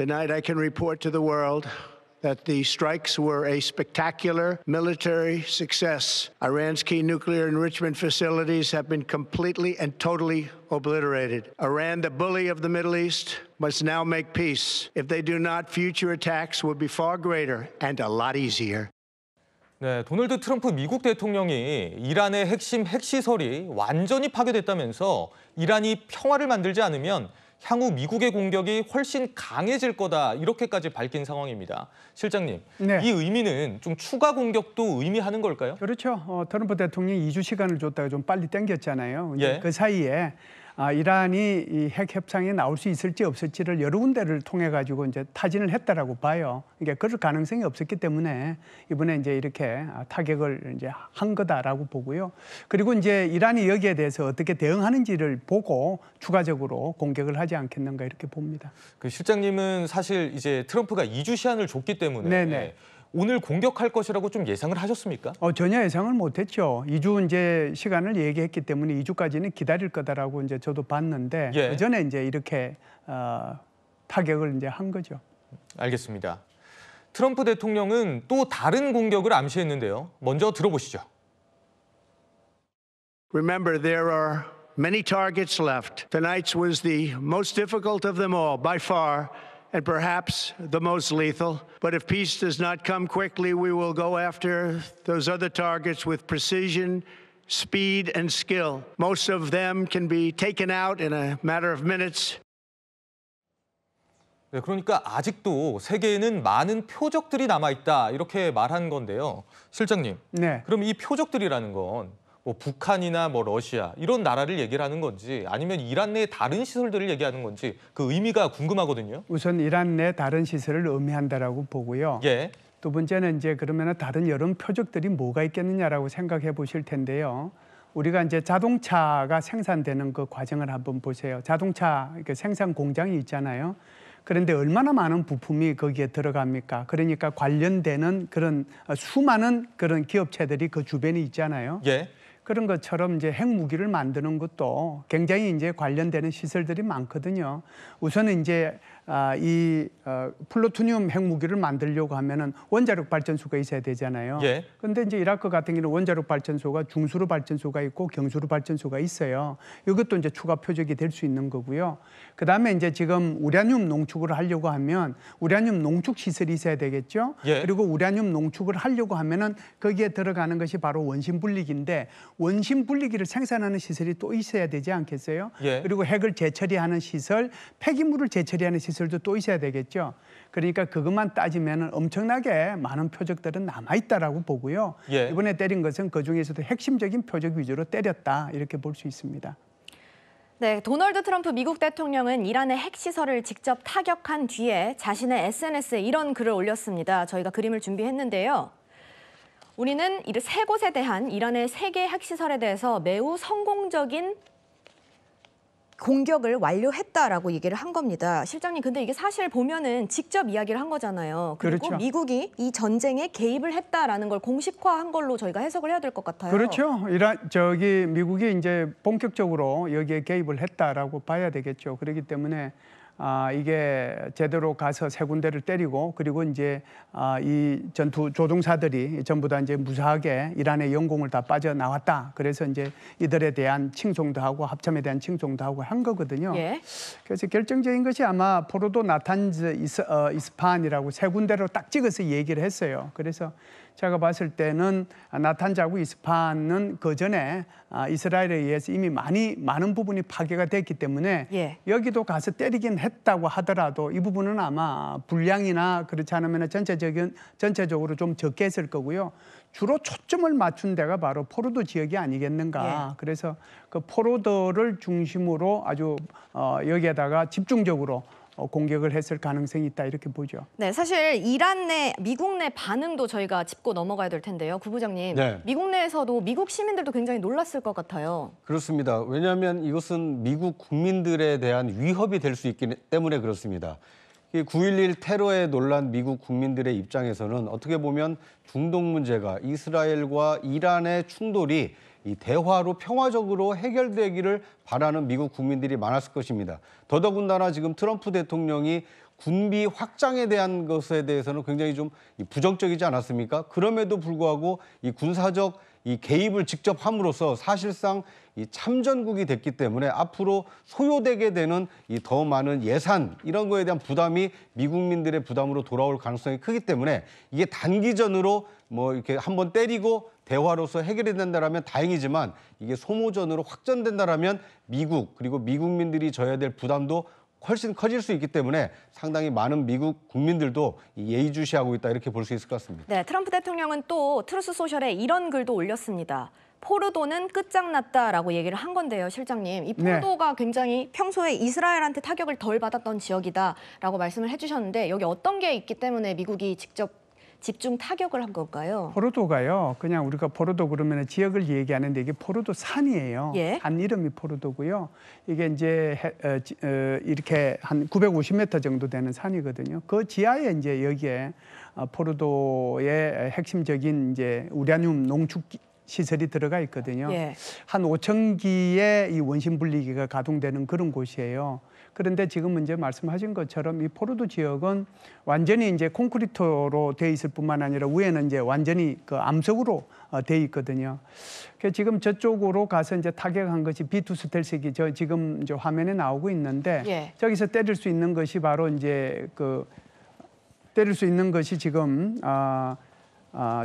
Tonight I can report to the world that the strikes were a spectacular military success. Iran's key nuclear enrichment facilities have been completely and totally obliterated. Iran, the bully of the Middle East, must now make peace. If they do not, future attacks will be far greater and a lot easier. 네, 도널드 트럼프 미국 대통령이 이란의 핵심 핵시설이 완전히 파괴됐다면서 이란이 평화를 만들지 않으면 향후 미국의 공격이 훨씬 강해질 거다 이렇게까지 밝힌 상황입니다. 실장님, 네. 이 의미는 좀 추가 공격도 의미하는 걸까요? 그렇죠. 트럼프 대통령이 2주 시간을 줬다가 좀 빨리 당겼잖아요. 예. 그 사이에 이란이 이 핵 협상에 나올 수 있을지 없을지를 여러 군데를 통해 가지고 이제 타진을 했다라고 봐요. 그러니까 그럴 가능성이 없었기 때문에 이번에 이제 이렇게 타격을 이제 한 거다라고 보고요. 그리고 이제 이란이 여기에 대해서 어떻게 대응하는지를 보고 추가적으로 공격을 하지 않겠는가 이렇게 봅니다. 그 실장님은 사실 이제 트럼프가 2주 시한을 줬기 때문에 네네. 오늘 공격할 것이라고 좀 예상을 하셨습니까? 전혀 예상을 못했죠. 2주 이제 시간을 얘기했기 때문에 2주까지는 기다릴 거다라고 이제 저도 봤는데 예. 그 전에 이제 이렇게 타격을 이제 한 거죠. 알겠습니다. 트럼프 대통령은 또 다른 공격을 암시했는데요. 먼저 들어보시죠. Remember, there are many targets left. Tonight's was the most difficult of them all, by far, and perhaps the most lethal. But if peace does not come quickly, we will go after those other targets with precision, speed, and skill. Most of them can be taken out in a matter of minutes. 네, 그러니까 아직도 세계에는 많은 표적들이 남아있다 이렇게 말한 건데요. 실장님, 네. 그럼 이 표적들이라는 건 뭐 북한이나 뭐 러시아 이런 나라를 얘기를 하는 건지 아니면 이란 내 다른 시설들을 얘기하는 건지 그 의미가 궁금하거든요. 우선 이란 내 다른 시설을 의미한다라고 보고요. 예. 두 번째는 이제 그러면 다른 여러 표적들이 뭐가 있겠느냐라고 생각해 보실 텐데요. 우리가 이제 자동차가 생산되는 그 과정을 한번 보세요. 자동차 생산 공장이 있잖아요. 그런데 얼마나 많은 부품이 거기에 들어갑니까? 그러니까 관련되는 그런 수많은 그런 기업체들이 그 주변에 있잖아요. 예. 그런 것처럼 이제 핵무기를 만드는 것도 굉장히 이제 관련되는 시설들이 많거든요. 우선은 이제 플루토늄 핵무기를 만들려고 하면은 원자력 발전소가 있어야 되잖아요. 예. 근데 이제 이라크 같은 경우는 원자력 발전소가 중수로 발전소가 있고 경수로 발전소가 있어요. 이것도 이제 추가 표적이 될 수 있는 거고요. 그다음에 이제 지금 우라늄 농축을 하려고 하면 우라늄 농축 시설이 있어야 되겠죠. 예. 그리고 우라늄 농축을 하려고 하면은 거기에 들어가는 것이 바로 원심 분리기인데 원심 분리기를 생산하는 시설이 또 있어야 되지 않겠어요? 예. 그리고 핵을 재처리하는 시설, 폐기물을 재처리하는 시설도 또 있어야 되겠죠. 그러니까 그것만 따지면 엄청나게 많은 표적들은 남아있다라고 보고요. 예. 이번에 때린 것은 그중에서도 핵심적인 표적 위주로 때렸다 이렇게 볼 수 있습니다. 네, 도널드 트럼프 미국 대통령은 이란의 핵시설을 직접 타격한 뒤에 자신의 SNS에 이런 글을 올렸습니다. 저희가 그림을 준비했는데요. 우리는 이 세 곳에 대한 이란의 세 개 핵시설에 대해서 매우 성공적인 공격을 완료했다라고 얘기를 한 겁니다. 실장님, 근데 이게 사실 보면은 직접 이야기를 한 거잖아요. 그리고 그렇죠. 미국이 이 전쟁에 개입을 했다라는 걸 공식화한 걸로 저희가 해석을 해야 될 것 같아요. 그렇죠. 미국이 이제 본격적으로 여기에 개입을 했다라고 봐야 되겠죠. 그렇기 때문에 이게 제대로 가서 세 군데를 때리고 그리고 이제 이 전투 조종사들이 전부 다 이제 무사하게 이란의 영공을 다 빠져나왔다. 그래서 이제 이들에 대한 칭송도 하고 합참에 대한 칭송도 하고 한 거거든요. 예. 그래서 결정적인 것이 아마 포로도, 나탄즈, 이스파한이라고 세 군데로 딱 찍어서 얘기를 했어요. 그래서 제가 봤을 때는 나탄자하고 이스파한은 그 전에 이스라엘에 의해서 이미 많은 부분이 파괴가 됐기 때문에 예. 여기도 가서 때리긴 했다고 하더라도 이 부분은 아마 분량이나 그렇지 않으면 전체적으로 좀 적게 했을 거고요. 주로 초점을 맞춘 데가 바로 포로도 지역이 아니겠는가. 예. 그래서 그 포로들을 중심으로 아주 여기에다가 집중적으로 공격을 했을 가능성이 있다 이렇게 보죠. 네, 사실 이란 내 미국 내 반응도 저희가 짚고 넘어가야 될 텐데요. 부부장님, 네. 미국 내에서도 미국 시민들도 굉장히 놀랐을 것 같아요. 그렇습니다. 왜냐하면 이것은 미국 국민들에 대한 위협이 될 수 있기 때문에 그렇습니다. 이 9.11 테러에 놀란 미국 국민들의 입장에서는 어떻게 보면 중동 문제가 이스라엘과 이란의 충돌이 이 대화로 평화적으로 해결되기를 바라는 미국 국민들이 많았을 것입니다. 더더군다나 지금 트럼프 대통령이 군비 확장에 대한 것에 대해서는 굉장히 좀 부정적이지 않았습니까? 그럼에도 불구하고 이 군사적 이 개입을 직접 함으로써 사실상 이 참전국이 됐기 때문에 앞으로 소요되게 되는 이 더 많은 예산 이런 거에 대한 부담이 미국민들의 부담으로 돌아올 가능성이 크기 때문에 이게 단기전으로 뭐 이렇게 한번 때리고 대화로서 해결이 된다라면 다행이지만 이게 소모전으로 확전된다라면 미국 그리고 미국민들이 져야 될 부담도 훨씬 커질 수 있기 때문에 상당히 많은 미국 국민들도 예의주시하고 있다 이렇게 볼 수 있을 것 같습니다. 네, 트럼프 대통령은 또 트루스 소셜에 이런 글도 올렸습니다. 포르도는 끝장났다라고 얘기를 한 건데요, 실장님. 이 포르도가 굉장히 평소에 이스라엘한테 타격을 덜 받았던 지역이다라고 말씀을 해주셨는데 여기 어떤 게 있기 때문에 미국이 직접 집중 타격을 한 걸까요? 포르도가요. 그냥 우리가 포르도 그러면 지역을 얘기하는데 이게 포르도 산이에요. 예. 산 이름이 포르도고요. 이게 이제 이렇게 한 950m 정도 되는 산이거든요. 그 지하에 이제 여기에 포르도의 핵심적인 이제 우라늄 농축 시설이 들어가 있거든요. 예. 한 5,000기의 이 원심 분리기가 가동되는 그런 곳이에요. 그런데 지금 이제 말씀하신 것처럼 이 포르도 지역은 완전히 이제 콘크리트로 돼 있을 뿐만 아니라 위에는 이제 완전히 그 암석으로 돼 있거든요. 그래서 지금 저쪽으로 가서 이제 타격한 것이 B2 스텔스기 저 지금 이제 화면에 나오고 있는데 예. 저기서 때릴 수 있는 것이 바로 이제 그 때릴 수 있는 것이 지금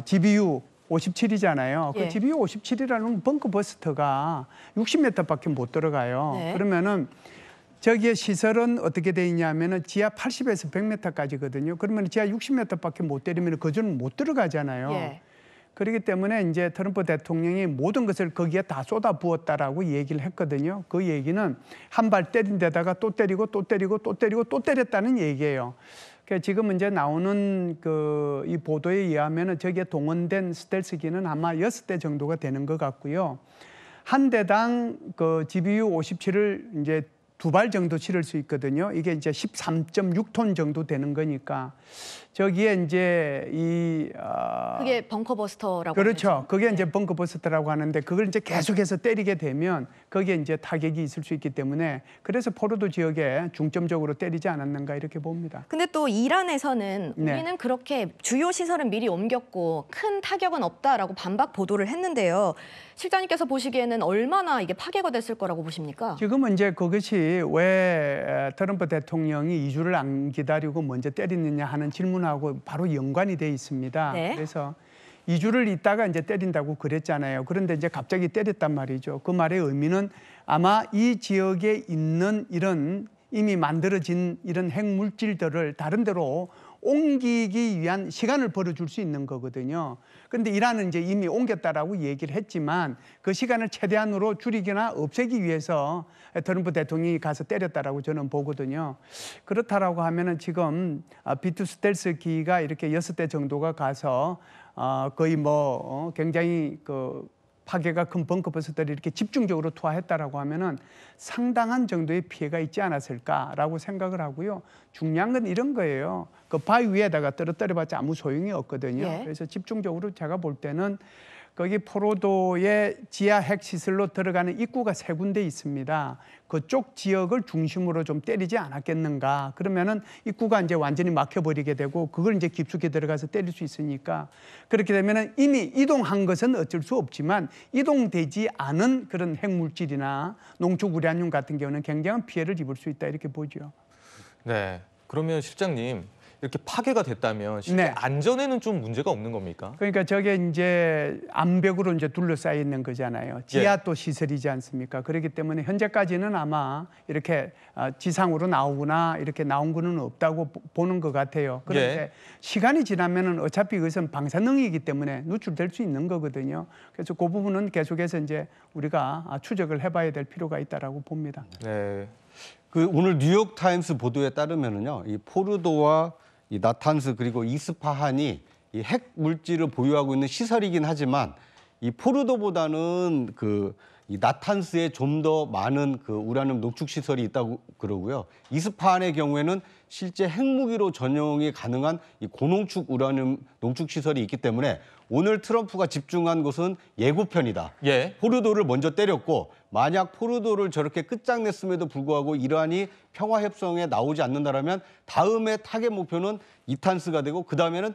GBU 57이잖아요. 예. 그 GBU 57이라는 벙커 버스터가 60m밖에 못 들어가요. 네. 그러면은 저기에 시설은 어떻게 돼 있냐면은 지하 80에서 100m까지거든요. 그러면 지하 60m밖에 못 때리면 그전은 못 들어가잖아요. 예. 그렇기 때문에 이제 트럼프 대통령이 모든 것을 거기에 다 쏟아 부었다라고 얘기를 했거든요. 그 얘기는 한 발 때린 데다가 또 때리고 또 때리고 또 때리고 또 때렸다는 얘기예요. 그러니까 지금 이제 나오는 이 보도에 의하면은 저기에 동원된 스텔스기는 아마 6대 정도가 되는 것 같고요. 한 대당 그 GBU 57을 이제 2발 정도 실을 수 있거든요. 이게 이제 13.6톤 정도 되는 거니까 저기에 이제 그게 벙커버스터라고 그렇죠. 하죠. 그게 이제 벙커버스터라고 하는데 그걸 이제 계속해서 때리게 되면 거기에 이제 타격이 있을 수 있기 때문에 그래서 포르도 지역에 중점적으로 때리지 않았는가 이렇게 봅니다. 근데 또 이란에서는 네. 우리는 그렇게 주요 시설은 미리 옮겼고 큰 타격은 없다라고 반박 보도를 했는데요. 실장님께서 보시기에는 얼마나 이게 파괴가 됐을 거라고 보십니까? 지금은 이제 그것이 왜 트럼프 대통령이 2주를 안 기다리고 먼저 때리느냐 하는 질문하고 바로 연관이 돼 있습니다. 네. 그래서 2주를 있다가 이제 때린다고 그랬잖아요. 그런데 이제 갑자기 때렸단 말이죠. 그 말의 의미는 아마 이 지역에 있는 이런 이미 만들어진 이런 핵물질들을 다른 데로 옮기기 위한 시간을 벌어줄 수 있는 거거든요. 그런데 이란은 이제 이미 옮겼다라고 얘기를 했지만 그 시간을 최대한으로 줄이거나 없애기 위해서 트럼프 대통령이 가서 때렸다라고 저는 보거든요. 그렇다라고 하면은 지금 B2 스텔스기가 이렇게 6대 정도가 가서 거의 뭐 굉장히 그 파괴가 큰 벙커버스들이 이렇게 집중적으로 투하했다라고 하면은 상당한 정도의 피해가 있지 않았을까라고 생각을 하고요. 중요한 건 이런 거예요. 그 바위 위에다가 떨어뜨려봤자 아무 소용이 없거든요. 예. 그래서 집중적으로 제가 볼 때는 거기 포로도의 지하 핵시설로 들어가는 입구가 3군데 있습니다. 그쪽 지역을 중심으로 좀 때리지 않았겠는가. 그러면은 입구가 이제 완전히 막혀버리게 되고 그걸 이제 깊숙이 들어가서 때릴 수 있으니까 그렇게 되면은 이미 이동한 것은 어쩔 수 없지만 이동되지 않은 그런 핵물질이나 농축 우라늄 같은 경우는 굉장한 피해를 입을 수 있다 이렇게 보죠. 네. 그러면 실장님 이렇게 파괴가 됐다면 실제 네. 안전에는 좀 문제가 없는 겁니까? 그러니까 저게 이제 암벽으로 이제 둘러싸여 있는 거잖아요. 지하 또 시설이지 않습니까? 그렇기 때문에 현재까지는 아마 이렇게 지상으로 나오거나 이렇게 나온 거는 없다고 보는 것 같아요. 그런데 시간이 지나면은 어차피 이것은 방사능이기 때문에 누출될 수 있는 거거든요. 그래서 그 부분은 계속해서 이제 우리가 추적을 해봐야 될 필요가 있다라고 봅니다. 네. 그 오늘 뉴욕 타임스 보도에 따르면은요, 이 포르도와 이 나탄스 그리고 이스파한이 이 핵 물질을 보유하고 있는 시설이긴 하지만 이 포르도보다는 그 이 나탄스에 좀 더 많은 그 우라늄 농축 시설이 있다고 그러고요. 이스파한의 경우에는 실제 핵무기로 전용이 가능한 이 고농축 우라늄 농축 시설이 있기 때문에 오늘 트럼프가 집중한 곳은 예고편이다. 예. 포르도를 먼저 때렸고 만약 포르도를 저렇게 끝장냈음에도 불구하고 이란이 평화 협상에 나오지 않는다라면 다음에 타겟 목표는 이탄스가 되고 그 다음에는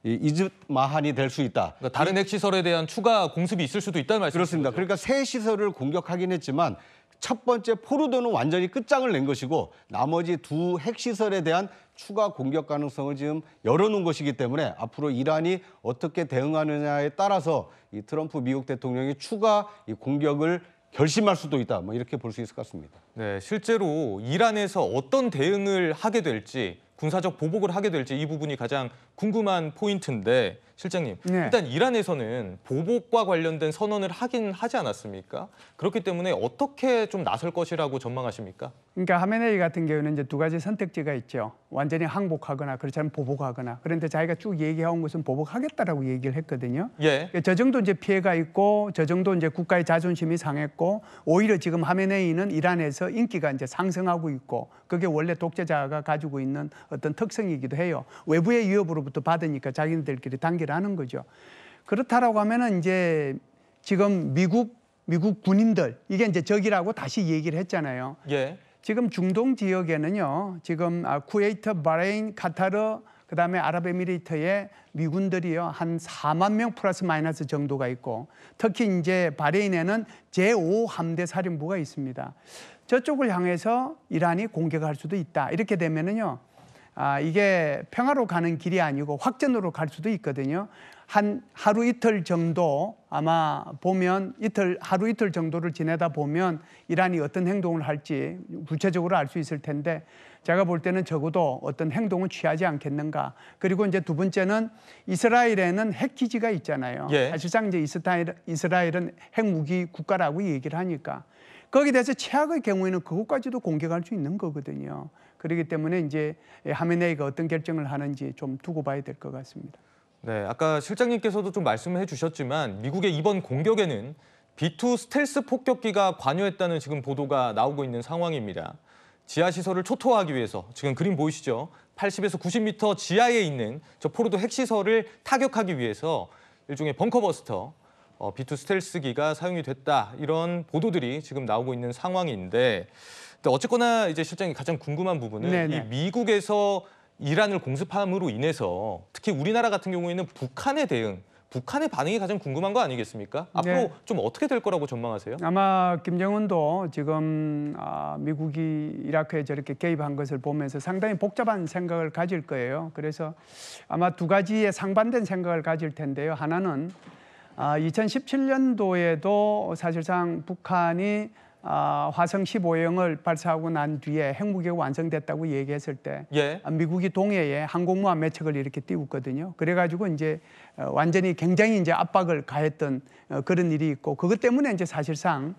이즈마한이 될 수 있다. 그러니까 다른 핵시설에 대한 추가 공습이 있을 수도 있다는 말씀이시죠? 그렇습니다. 그러니까 세 시설을 공격하긴 했지만 첫 번째 포르도는 완전히 끝장을 낸 것이고 나머지 두 핵시설에 대한 추가 공격 가능성을 지금 열어놓은 것이기 때문에 앞으로 이란이 어떻게 대응하느냐에 따라서 이 트럼프 미국 대통령이 추가 이 공격을 결심할 수도 있다. 뭐 이렇게 볼 수 있을 것 같습니다. 네, 실제로 이란에서 어떤 대응을 하게 될지, 군사적 보복을 하게 될지 이 부분이 가장 궁금한 포인트인데 실장님, 네. 일단 이란에서는 보복과 관련된 선언을 하긴 하지 않았습니까? 그렇기 때문에 어떻게 좀 나설 것이라고 전망하십니까? 그러니까 하메네이 같은 경우는 이제 두 가지 선택지가 있죠. 완전히 항복하거나 그렇지 않으면 보복하거나. 그런데 자기가 쭉 얘기해온 것은 보복하겠다라고 얘기를 했거든요. 예. 저 정도 이제 피해가 있고 저 정도 이제 국가의 자존심이 상했고 오히려 지금 하메네이는 이란에서 인기가 이제 상승하고 있고 그게 원래 독재자가 가지고 있는 어떤 특성이기도 해요. 외부의 위협으로부터 받으니까 자기들끼리 단결을 하는 거죠. 그렇다라고 하면은 이제 지금 미국 군인들 이게 이제 적이라고 다시 얘기를 했잖아요. 예. 지금 중동 지역에는요. 지금 쿠웨이트, 바레인, 카타르 그다음에 아랍에미리트의 미군들이요. 한 4만 명 플러스 마이너스 정도가 있고 특히 이제 바레인에는 제5 함대 사령부가 있습니다. 저쪽을 향해서 이란이 공격할 수도 있다. 이렇게 되면은요. 이게 평화로 가는 길이 아니고 확전으로 갈 수도 있거든요. 한 하루 이틀 정도 아마 보면 하루 이틀 정도를 지내다 보면 이란이 어떤 행동을 할지 구체적으로 알 수 있을 텐데 제가 볼 때는 적어도 어떤 행동은 취하지 않겠는가. 그리고 이제 두 번째는 이스라엘에는 핵기지가 있잖아요. 예. 사실상 이제 이스라엘은 핵무기 국가라고 얘기를 하니까 거기에 대해서 최악의 경우에는 그것까지도 공격할 수 있는 거거든요. 그렇기 때문에 이제 하메네이가 어떤 결정을 하는지 좀 두고 봐야 될 것 같습니다. 네, 아까 실장님께서도 좀 말씀해 주셨지만 미국의 이번 공격에는 B-2 스텔스 폭격기가 관여했다는 지금 보도가 나오고 있는 상황입니다. 지하 시설을 초토화하기 위해서 지금 그림 보이시죠? 80에서 90m 지하에 있는 저 포르도 핵시설을 타격하기 위해서 일종의 벙커버스터 B-2 스텔스기가 사용이 됐다. 이런 보도들이 지금 나오고 있는 상황인데 어쨌거나 이제 실장님 가장 궁금한 부분은 네네. 이 미국에서 이란을 공습함으로 인해서 특히 우리나라 같은 경우에는 북한의 대응, 북한의 반응이 가장 궁금한 거 아니겠습니까? 앞으로 네. 좀 어떻게 될 거라고 전망하세요? 아마 김정은도 지금 미국이 이라크에 저렇게 개입한 것을 보면서 상당히 복잡한 생각을 가질 거예요. 그래서 아마 두 가지의 상반된 생각을 가질 텐데요. 하나는 2017년도에도 사실상 북한이 화성 15형을 발사하고 난 뒤에 핵무기가 완성됐다고 얘기했을 때 예. 미국이 동해에 항공모함 몇 척을 이렇게 띄웠거든요. 그래가지고 이제 완전히 굉장히 이제 압박을 가했던 그런 일이 있고 그것 때문에 이제 사실상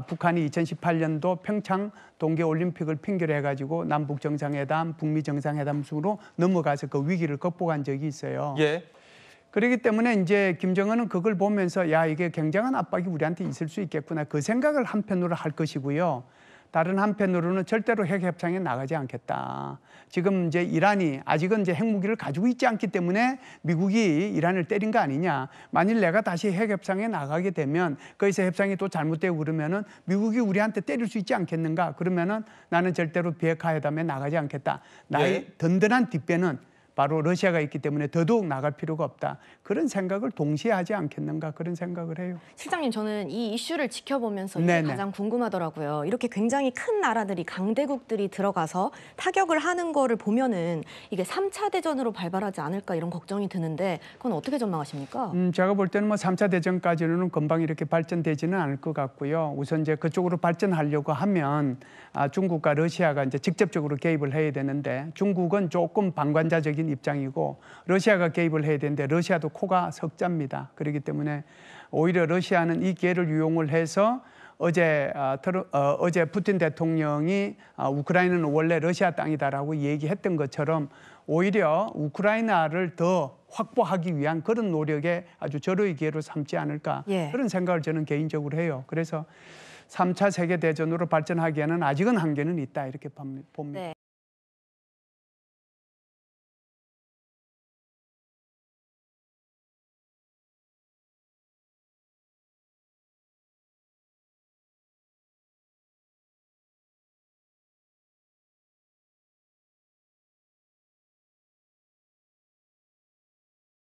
북한이 2018년도 평창 동계올림픽을 핑계로 해가지고 남북 정상회담, 북미 정상회담 으로 넘어가서 그 위기를 극복한 적이 있어요. 예. 그렇기 때문에 이제 김정은은 그걸 보면서 야 이게 굉장한 압박이 우리한테 있을 수 있겠구나 그 생각을 한편으로 할 것이고요. 다른 한편으로는 절대로 핵 협상에 나가지 않겠다. 지금 이제 이란이 아직은 이제 핵무기를 가지고 있지 않기 때문에 미국이 이란을 때린 거 아니냐. 만일 내가 다시 핵 협상에 나가게 되면 거기서 협상이 또 잘못되고 그러면은 미국이 우리한테 때릴 수 있지 않겠는가. 그러면은 나는 절대로 비핵화 회담에 나가지 않겠다. 나의 예. 든든한 뒷배는 바로 러시아가 있기 때문에 더더욱 나갈 필요가 없다. 그런 생각을 동시에 하지 않겠는가 그런 생각을 해요. 실장님, 저는 이 이슈를 지켜보면서 이게 네네. 가장 궁금하더라고요. 이렇게 굉장히 큰 나라들이, 강대국들이 들어가서 타격을 하는 거를 보면은 이게 3차 대전으로 발발하지 않을까 이런 걱정이 드는데 그건 어떻게 전망하십니까? 제가 볼 때는 뭐 3차 대전까지는 금방 이렇게 발전되지는 않을 것 같고요. 우선 이제 그쪽으로 발전하려고 하면 중국과 러시아가 이제 직접적으로 개입을 해야 되는데 중국은 조금 방관자적인 입장이고 러시아가 개입을 해야 되는데 러시아도 코가 석자입니다. 그렇기 때문에 오히려 러시아는 이 기회를 이용을 해서 어제 푸틴 대통령이 우크라이나는 원래 러시아 땅이다라고 얘기했던 것처럼 오히려 우크라이나를 더 확보하기 위한 그런 노력에 아주 절호의 기회로 삼지 않을까 예. 그런 생각을 저는 개인적으로 해요. 그래서 3차 세계대전으로 발전하기에는 아직은 한계는 있다 이렇게 봅니다. 네.